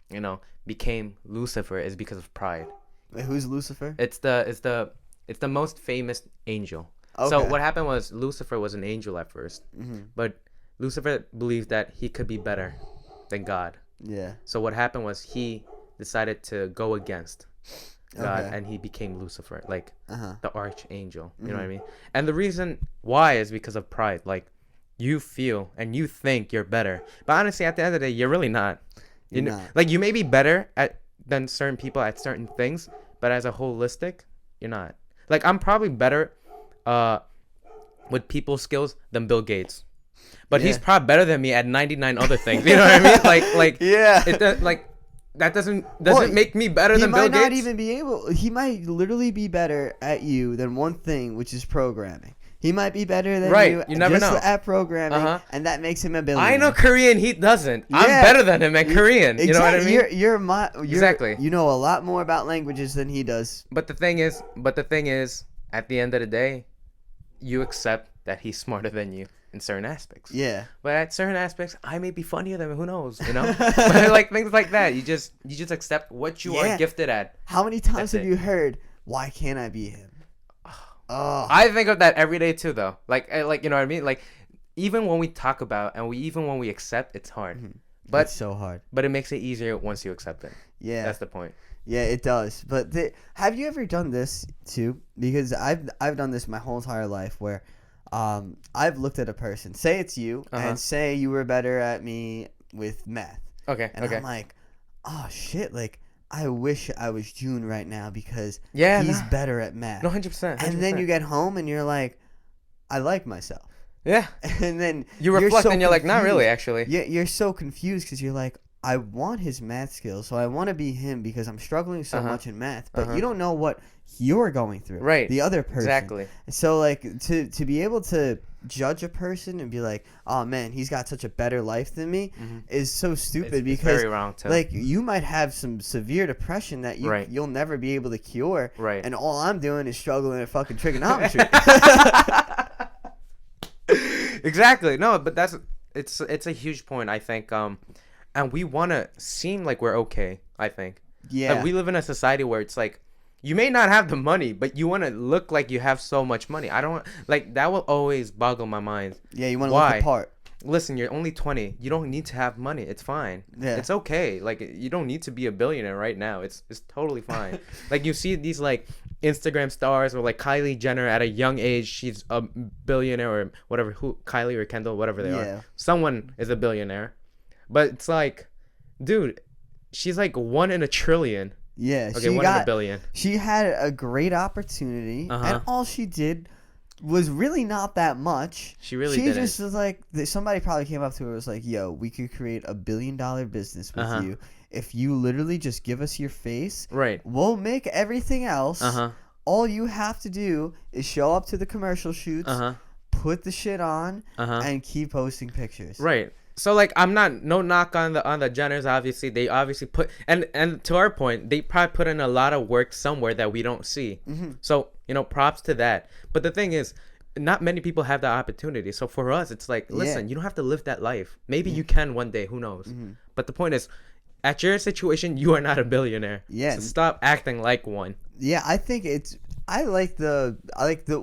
you know, became Lucifer is because of pride. Wait, who's Lucifer? It's the most famous angel. Okay. So what happened was Lucifer was an angel at first, but Lucifer believed that he could be better than God. Yeah. So what happened was he decided to go against God, Okay. and he became Lucifer, like Uh-huh. the archangel. You know what I mean? And the reason why is because of pride. Like, you feel and you think you're better, but honestly, at the end of the day, you're really not. You're know, not. like, you may be better than certain people at certain things, but as a holistic, you're not. Like, I'm probably better with people skills than Bill Gates, but he's Yeah. probably better than me at 99 other things. You know what I mean? Like Yeah. That doesn't Well, make me better than Bill He might not Gates. even be able. He might literally be better at you than one thing, which is programming. He might be better than Right, you never just know. at programming, and that makes him a billionaire. I know Korean, he doesn't. I'm Yeah. better than him at Korean. Exactly. You know what I mean? You're Exactly. You know a lot more about languages than he does. But the thing is, at the end of the day, you accept that he's smarter than you in certain aspects. Yeah. But at certain aspects, I may be funnier than him. Who knows? You know, but like things like that. You just accept what you are gifted at. How many times That's have it. you heard, "Why can't I be him"? Oh. I think of that every day too, though. Like you know what I mean? Like, even when we talk about and even when we accept, it's hard. But It's so hard. But it makes it easier once you accept it. Yeah. That's the point. Yeah, it does. But have you ever done this too? Because I've done this my whole entire life, where I've looked at a person, say it's you, and say you were better at me with math. Okay. And I'm like, oh shit, like I wish I was June right now because Yeah, he's no. better at math. No, 100%. And then you get home and you're like, I like myself. Yeah. And then You reflect so and you're like, not really, confused. actually. Yeah, you're so confused because you're like, I want his math skills, so I want to be him because I'm struggling so much in math. But you don't know what you're going through. Right. The other person. Exactly. So like to be able to judge a person and be like, oh man, he's got such a better life than me, is so stupid It's because very wrong too. like you might have some severe depression that you'll never be able to cure. Right. And all I'm doing is struggling at fucking trigonometry. Exactly. No, but it's a huge point, I think. And we want to seem like we're okay, I think. Yeah. Like, we live in a society where it's like, you may not have the money, but you want to look like you have so much money. I don't like that. Will always boggle my mind. Yeah, you want to look the part. Listen, you're only 20. You don't need to have money. It's fine. Yeah. It's okay. Like, you don't need to be a billionaire right now. It's totally fine. Like, you see these like Instagram stars, or like Kylie Jenner at a young age, she's a billionaire, or whatever. Who, Kylie or Kendall, whatever they are. Someone is a billionaire. But it's like, dude, she's like 1 in a trillion. Yeah, Okay, 1 in a billion. She had a great opportunity, and all she did was really not that much. She really She didn't. just was like, somebody probably came up to her and was like, yo, we could create $1 billion business with you if you literally just give us your face. Right. We'll make everything else. All you have to do is show up to the commercial shoots, put the shit on, and keep posting pictures. Right. So like I'm not no knock on the Jenners. Obviously, they obviously put and to our point, they probably put in a lot of work somewhere that we don't see. So props to that. But the thing is, not many people have the opportunity. So for us, it's like, listen, you don't have to live that life. Maybe you can one day. Who knows? But the point is, at your situation, you are not a billionaire. Yeah. So stop acting like one. Yeah, I think I like the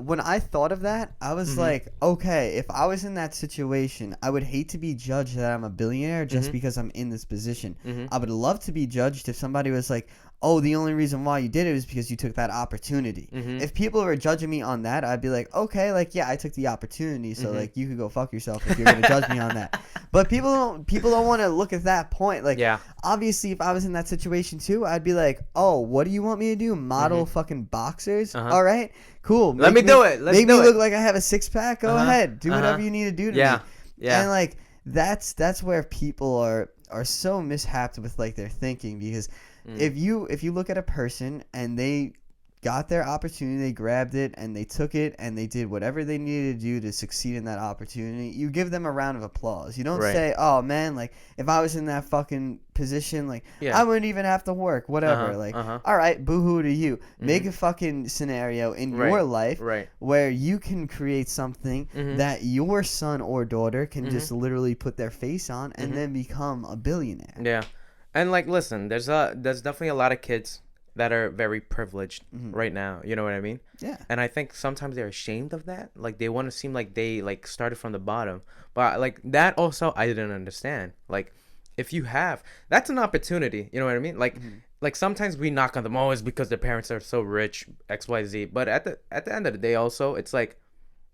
when I thought of that, I was like, okay, if I was in that situation, I would hate to be judged that I'm a billionaire just because I'm in this position. I would love to be judged if somebody was like, oh, the only reason why you did it was because you took that opportunity. If people were judging me on that, I'd be like, okay, like, yeah, I took the opportunity, so like you could go fuck yourself if you're gonna judge me on that. But people don't want to look at that point. Like, obviously, if I was in that situation too, I'd be like, oh, what do you want me to do? Model fucking boxers? All right, cool. Let me do it. Make me look like I have a six pack. Go ahead, do whatever you need to do to me. Yeah. And like that's where people are so mishapped with like their thinking, because if you look at a person and they got their opportunity, they grabbed it and they took it and they did whatever they needed to do to succeed in that opportunity, you give them a round of applause. You don't say, oh man, like if I was in that fucking position, like I wouldn't even have to work, whatever. All right, boo-hoo to you. Make a fucking scenario in your life where you can create something that your son or daughter can just literally put their face on and then become a billionaire. Yeah. And like, listen, there's definitely a lot of kids that are very privileged right now. You know what I mean? Yeah. And I think sometimes they're ashamed of that. Like they want to seem like they like started from the bottom. But like that also I didn't understand. Like if you have, that's an opportunity. You know what I mean? Like sometimes we knock on them always because their parents are so rich, XYZ. But at the end of the day also, it's like,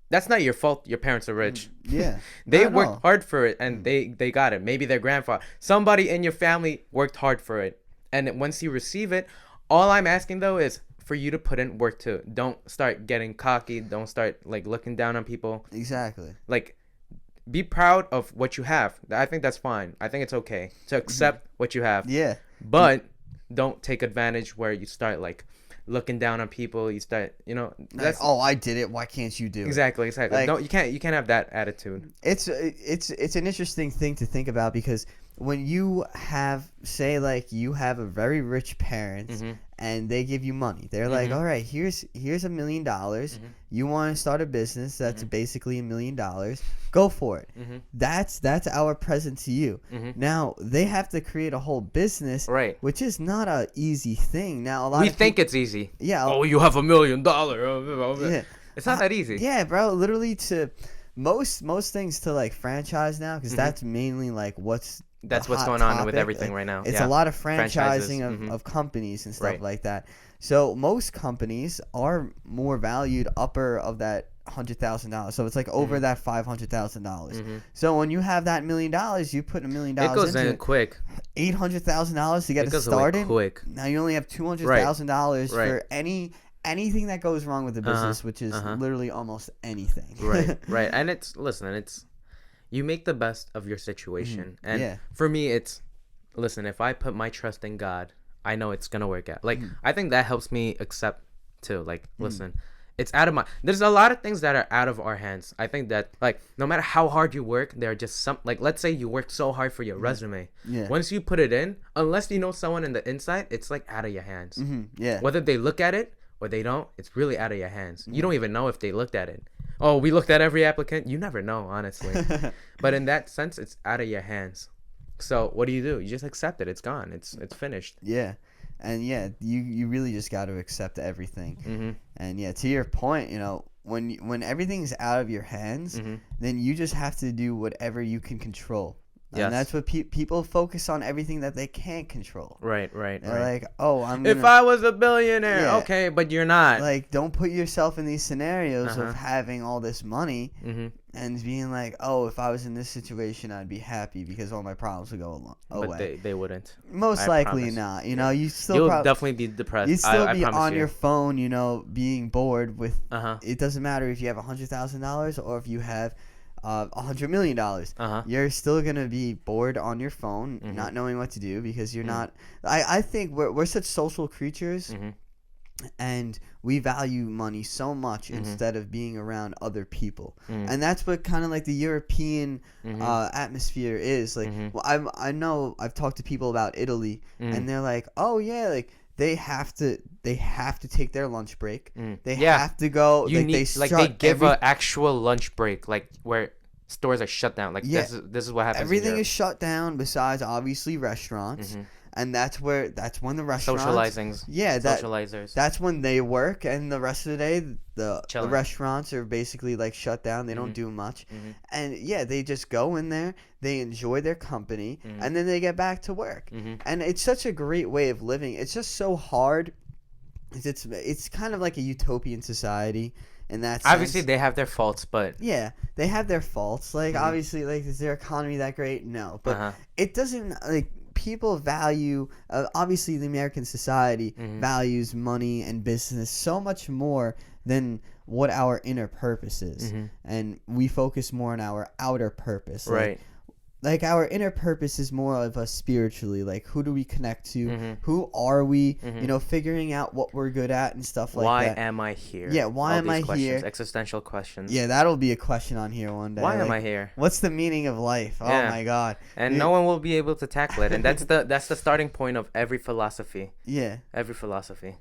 that's not your fault. Your parents are rich. Yeah. They worked hard for it and they got it. Maybe their grandfather, somebody in your family worked hard for it. And once you receive it, all I'm asking though is for you to put in work too. Don't start getting cocky. Don't start like looking down on people. Exactly. Like be proud of what you have. I think that's fine. I think it's okay to accept what you have. Yeah. But don't take advantage where you start like looking down on people. You start, like, that's oh, I did it, why can't you do it? Exactly. Like, no, you can't have that attitude. It's an interesting thing to think about, because when you have, say, like you have a very rich parents and they give you money, they're like, all right, here's $1 million. You want to start a business that's basically $1 million, go for it. That's our present to you. Now they have to create a whole business, which is not a easy thing. Now we think it's easy. Yeah. Oh, you have $1 million. Yeah. It's not that easy. Yeah, bro. Literally, to most things to like franchise now, because that's mainly like that's what's going on with everything right now. It's a lot of franchising of companies and stuff like that. So most companies are more valued upper of that $100,000. So it's like over that $500,000. So when you have that $1 million, you put $1 million it goes into in quick. $800,000 to get it started. Quick. Now you only have $200,000 for anything that goes wrong with the business, which is literally almost anything. Right. And it's you make the best of your situation. And for me, it's, listen, if I put my trust in God, I know it's going to work out. Like, I think that helps me accept too. Like, listen, it's out of there's a lot of things that are out of our hands. I think that, like, no matter how hard you work, there are just some, like, let's say you work so hard for your resume. Yeah. Once you put it in, unless you know someone in the inside, it's like out of your hands. Yeah. Whether they look at it or they don't, it's really out of your hands. You don't even know if they looked at it. Oh, we looked at every applicant. You never know, honestly. But in that sense, it's out of your hands. So what do? You just accept it. It's gone. It's finished. Yeah. And yeah, you really just got to accept everything. And yeah, to your point, when everything's out of your hands, then you just have to do whatever you can control. And that's what people focus on, everything that they can't control. Right. They're like, oh, if I was a billionaire, okay, but you're not. Like, don't put yourself in these scenarios of having all this money and being like, oh, if I was in this situation, I'd be happy because all my problems would go away. But they wouldn't. Most likely not. You'll definitely be depressed. You'd still be on your phone, being bored with. It doesn't matter if you have $100,000 or if you have $100 million. You're still gonna be bored on your phone, not knowing what to do, because you're not. I think we're such social creatures and we value money so much Mhm. instead of being around other people. Mm. And that's what kind of like the European Mhm. atmosphere is like. Mhm. Well, I know I've talked to people about Italy, and Mm. they're like, oh yeah, like they have to take their lunch break. Mm. They Yeah. have to go, You like they need like they shut give a actual lunch break, like where stores are shut down. Like Yeah. this is what happens in everything Europe. is shut down besides obviously restaurants. Mhm. And that's when the restaurants, Socializings. yeah, Socializers. that's when they work, and the rest of the day the Chilling. restaurants are basically like shut down. They don't Mhm. do much. Mhm. And yeah, they just go in there, they enjoy their company, Mhm. and then they get back to work. Mhm. And it's such a great way of living. It's just so hard. It's kind of like a utopian society in that sense. Obviously, they have their faults, but Yeah, they have their faults. Like Mhm. obviously, like is their economy that great? No, but uh-huh. it doesn't like people value. Obviously, the American society Mhm. values money and business so much more than what our inner purpose is, Mhm. and we focus more on our outer purpose. Right. Like our inner purpose is more of us spiritually. Like who do we connect to? Mhm. Who are we? Mhm. Figuring out what we're good at and stuff like Why that. am I here? Yeah, why All am these I questions, here? Existential questions. Yeah, that'll be a question on here one day. Why am like, I here? What's the meaning of life? Oh Yeah. my god. And no one will be able to tackle it. And that's the starting point of every philosophy. Yeah. Every philosophy.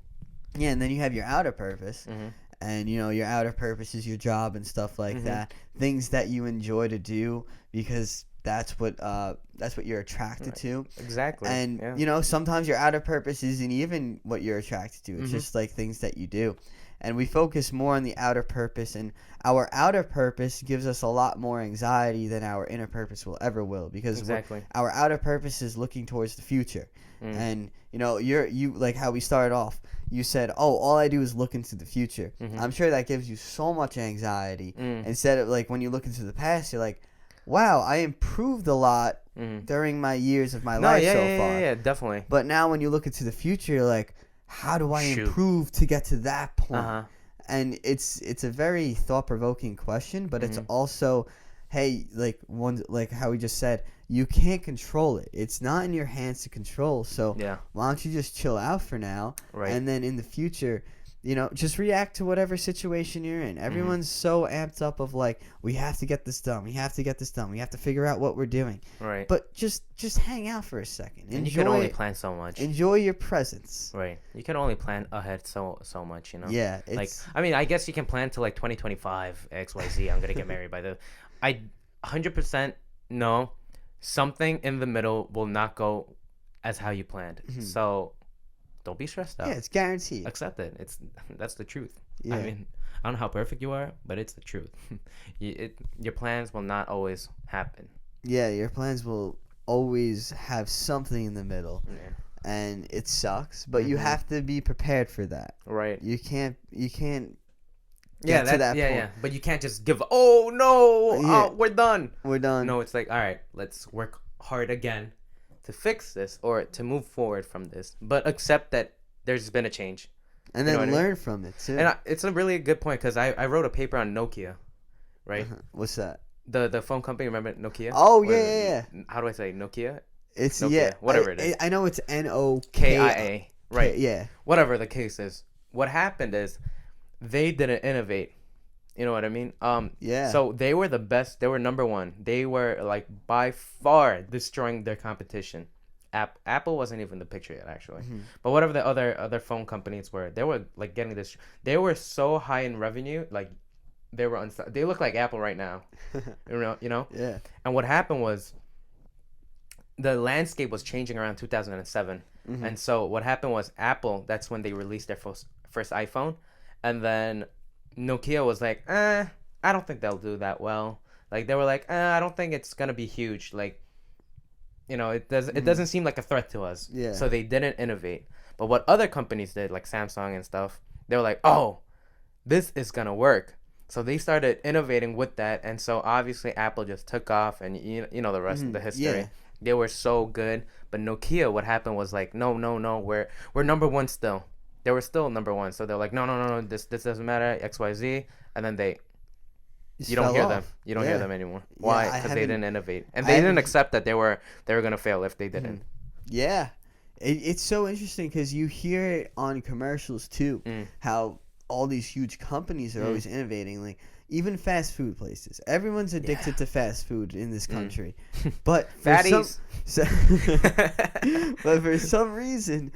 Yeah, and then you have your outer purpose. Mhm. And your outer purpose is your job and stuff like Mhm. that. Things that you enjoy to do because that's what you're attracted to. Exactly. And yeah. sometimes your outer purpose isn't even what you're attracted to. It's Mhm. just like things that you do. And we focus more on the outer purpose, and our outer purpose gives us a lot more anxiety than our inner purpose will ever will, because Exactly. our outer purpose is looking towards the future. Mm. And you like how we started off, you said, oh, all I do is look into the future. Mhm. I'm sure that gives you so much anxiety. Mm. Instead of like when you look into the past, you're like, wow, I improved a lot Mhm. during my years of my No, life yeah, so yeah, far. yeah, definitely. But now when you look into the future, you're like, how do I Shoot. improve to get to that point? Uh-huh. And it's a very thought-provoking question, but it's Mhm. also, hey, like how we just said, you can't control it. It's not in your hands to control. So Yeah. why don't you just chill out for now? Right. And then in the future, just react to whatever situation you're in. Everyone's so amped up of like, we have to get this done. We have to get this done. We have to figure out what we're doing. Right. But just hang out for a second. And you can only plan so much. Enjoy your presence. Right. You can only plan ahead so much, Yeah. Like, I mean, I guess you can plan to like 2025, XYZ. I'm going to get married by the. I 100% know something in the middle will not go as how you planned. Mhm. So don't be stressed out. Yeah, it's guaranteed. Accept it. That's the truth. Yeah. I mean, I don't know how perfect you are, but it's the truth. Your plans will not always happen. Yeah, your plans will always have something in the middle. Yeah. And it sucks, but you Mhm. have to be prepared for that. Right. You can't Yeah, get to that yeah, point. yeah. But you can't just give. Oh no! Yeah. We're done. We're done. No, it's like, all right, let's work hard again to fix this or to move forward from this, but accept that there's been a change. And You know then what I mean? learn from it too. And it's a really good point because I wrote a paper on Nokia, right? Uh-huh. What's that? The phone company, remember Nokia? Oh, Or- yeah. How do I say Nokia? It's Nokia, whatever it is. I know it's NOKIA. KIA, right? Yeah. Whatever the case is. What happened is they didn't innovate. You know what I mean? Yeah. So they were the best. They were number one. They were like by far destroying their competition. Apple wasn't even the picture yet, actually. Mhm. But whatever the other phone companies were, they were like getting this. They were so high in revenue, like they were they look like Apple right now. You know. Yeah. And what happened was the landscape was changing around 2007. Mhm. And so what happened was Apple, that's when they released their first iPhone. And then Nokia was like, I don't think they'll do that well. Like they were like, I don't think it's going to be huge. Like, it doesn't seem like a threat to us. Yeah. So they didn't innovate. But what other companies did, like Samsung and stuff, they were like, oh, this is going to work. So they started innovating with that. And so obviously Apple just took off, and you know the rest of the history. Yeah. They were so good. But Nokia, what happened was like, no, we're number one still. They were still number one. So they're like, no, this doesn't matter, XYZ. And then Just you don't fell hear off. them. You don't hear Yeah. them anymore. Yeah, Why? I Because they haven't- didn't innovate. And I they didn't haven't- accept that they were going to fail if they didn't. Yeah. It's so interesting because you hear it on commercials too, how all these huge companies are always innovating. Like even fast food places, everyone's addicted to fast food in this country, but Fatties. but for some reason,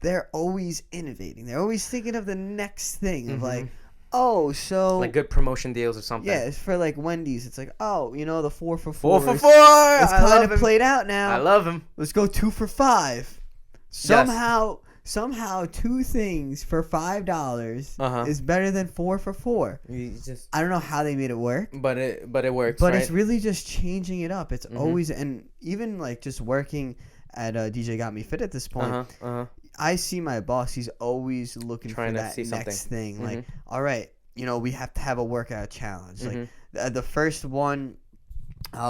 they're always innovating. They're always thinking of the next thing of like, oh, so like good promotion deals or something. yeah, it's for like Wendy's. It's like, oh, you know, the 4 for 4 4. for 4. It's kind of played out now. I love him. Let's go 2 for 5. Somehow 2 things for $5 is better than 4 for 4. I don't know how they made it work, but it works. But right? it's really just changing it up. It's always, and even like just working at DJ Got Me Fit at this point. I see my boss. He's always looking Trying for to that see next something. thing. Like, all right, you know, we have to have a workout challenge. Like the first one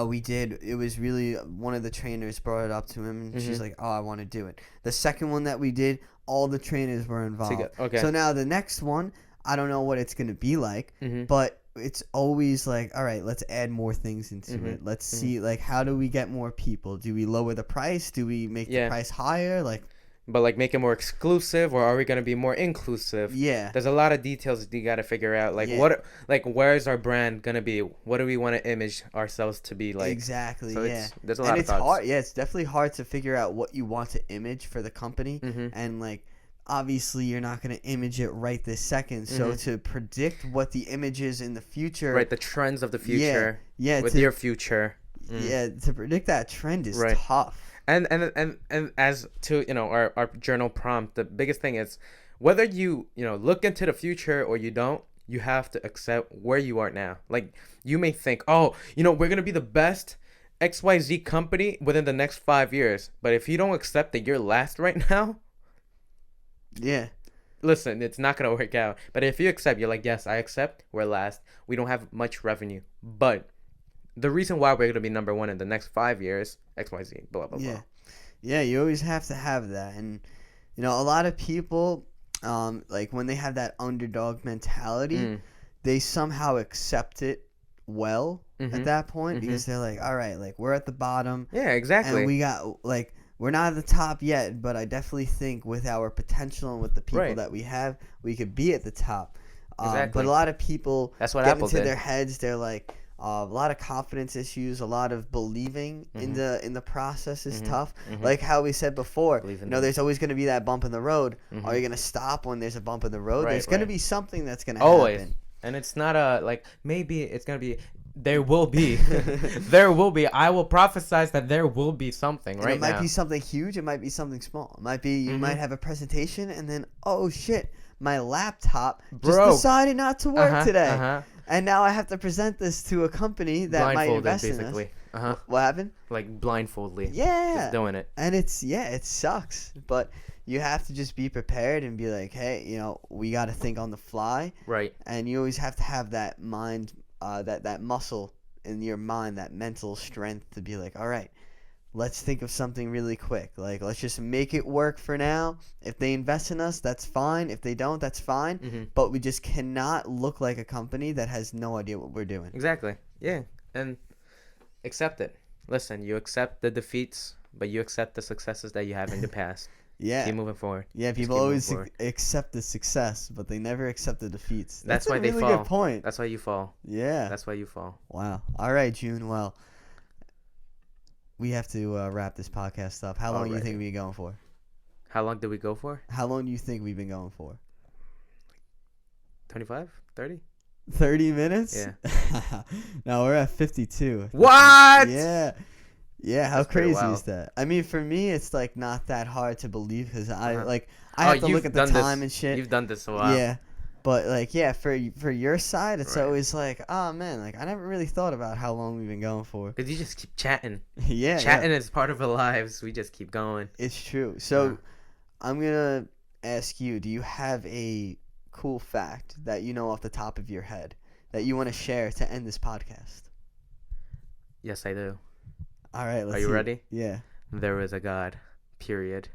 we did, it was really one of the trainers brought it up to him, and she's like, "Oh, I want to do it." The second one that we did, all the trainers were involved. Okay. So now the next one, I don't know what it's gonna be like, but it's always like, all right, let's add more things into it. Let's see, like, how do we get more people? Do we lower the price? Do we make the price higher? Like. But like make it more exclusive, or are we gonna be more inclusive? Yeah. There's a lot of details you gotta figure out. Like what, like where's our brand gonna be? What do we want to image ourselves to be like? Exactly. So yeah. There's a lot of thoughts. Hard. Yeah, it's definitely hard to figure out what you want to image for the company, and like obviously you're not gonna image it right this second. So to predict what the image is in the future, right? The trends of the future. Yeah. With your future. Yeah, to predict that trend is tough. And as to, you know, our journal prompt, the biggest thing is whether you know look into the future or you don't, you have to accept where you are now. Like you may think, oh, you know, we're gonna be the best XYZ company within the next 5 years, but if you don't accept that you're last right now, listen, it's not gonna work out. But if you accept, you're like, yes, I accept, we're last, we don't have much revenue, but the reason why we're going to be number one in the next 5 years, XYZ, blah, blah, blah. Yeah, you always have to have that. And, you know, a lot of people, like when they have that underdog mentality, they somehow accept it well at that point because they're like, all right, like we're at the bottom. Yeah, exactly. And we got, like, we're not at the top yet, but I definitely think with our potential and with the people that we have, we could be at the top. But a lot of people That's what get Apple into did. their heads, they're like, a lot of confidence issues, a lot of believing in the process is tough. Like how we said before, you know, there's always going to be that bump in the road. Are you going to stop when there's a bump in the road? There's going to be something that's going to happen. And it's not like maybe it's going to be. There will be. There will be. I will prophesize that there will be something and right it might now. be something huge. It might be something small. It might be you might have a presentation and then, oh, shit, my laptop just decided not to work today. And now I have to present this to a company that might invest basically. in us. What happened? Like blindfoldly. Yeah. Just doing it. And it sucks. But you have to just be prepared and be like, hey, you know, we got to think on the fly. Right. And you always have to have that mind, that muscle in your mind, that mental strength to be like, all right, let's think of something really quick. Like, let's just make it work for now. If they invest in us, that's fine. If they don't, that's fine. But we just cannot look like a company that has no idea what we're doing. Exactly. Yeah. And accept it. Listen, you accept the defeats, but you accept the successes that you have in the past. Keep moving forward. Yeah, people always accept the success, but they never accept the defeats. That's why a really they fall. Good point. That's why you fall. Yeah. That's why you fall. Wow. All right, June. Well, we have to wrap this podcast up. How long do you think we've been going for? How long did we go for? How long do you think we've been going for? 25? 30? 30 minutes? Yeah. No, we're at 52. What? Yeah. Yeah, how That's crazy is that? I mean, for me, it's like not that hard to believe because I have to look at the time and shit. You've done this a while. Yeah. But like, yeah, for your side, it's always like, oh man, like I never really thought about how long we've been going for. Because you just keep chatting. Yeah. Chatting is part of our lives. We just keep going. It's true. So I'm going to ask you, do you have a cool fact that you know off the top of your head that you want to share to end this podcast? Yes, I do. All right. Are you ready? Yeah. There is a God. Period.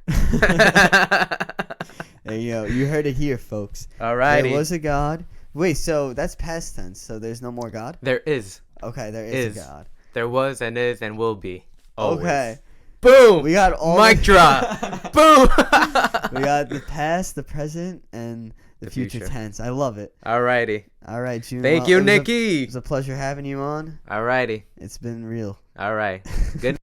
There you go. You heard it here, folks. Alrighty. There was a God. Wait, so that's past tense. So there's no more God? There is. Okay, there is a God. There was and is and will be. Always. Okay. Boom. We got all Mic drop. Boom. We got the past, the present, and the future future. tense. I love it. Alrighty. All right, June. Thank well, you, it was Nikki. It was a pleasure having you on. Alrighty. It's been real. All right. Good.